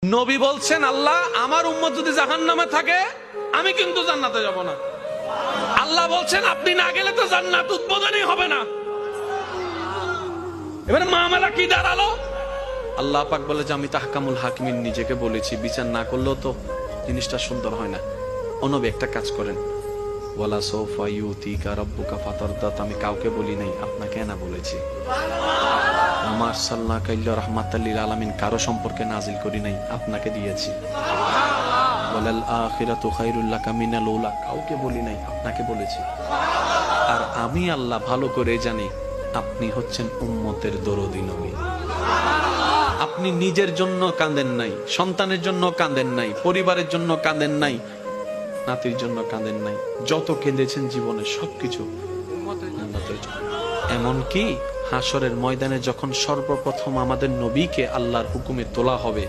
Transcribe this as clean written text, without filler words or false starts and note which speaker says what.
Speaker 1: নবী বলছেন, আল্লাহ আমার উম্মত যদি জাহান্নামে থাকে আমি কিন্তু জান্নাতে যাব না। আল্লাহ বলছেন আপনি না গেলে তো জান্নাত উদ্বোধনই হবে না। এবারে মামলা কি দাঁড়ালো? আল্লাহ পাক বলে যে আমি তাহকামুল হাকিমিন নিজেকে বলেছি, বিচার না করলেও তো জিনিসটা সুন্দর হয় না। ও নবী একটা কাজ করেন, ওয়ালা সাউফা ইউতিকা রাব্বুকা ফাতারদাত, আমি কাউকে বলি নাই, আপনাকে না বলেছি। আমার সাল্লাল্লাহু আলাইহি রাহমাতাল লিল আলামিন কারো সম্পর্কে নাজিল করি নাই, আপনাকে দিয়েছি। ওয়ালাল আখিরাতু খায়রুল লাকা মিনাল উলা, কাউকে বলি নাই, আপনাকে বলেছি। আর আমি আল্লাহ ভালো করে জানি আপনি হচ্ছেন উম্মতের দরদী নবী। আপনি নিজের জন্য কাঁদেন নাই, সন্তানের জন্য কাঁদেন নাই, পরিবারের জন্য কাঁদেন নাই, নাতির জন্য কাঁদেন নাই, যত কেঁদেছেন জীবনে সবকিছু উম্মতের জন্য। এমনকি হাসরের ময়দানে যখন সর্বপ্রথম আমাদের নবীকে আল্লাহর হুকুমে তোলা হবে,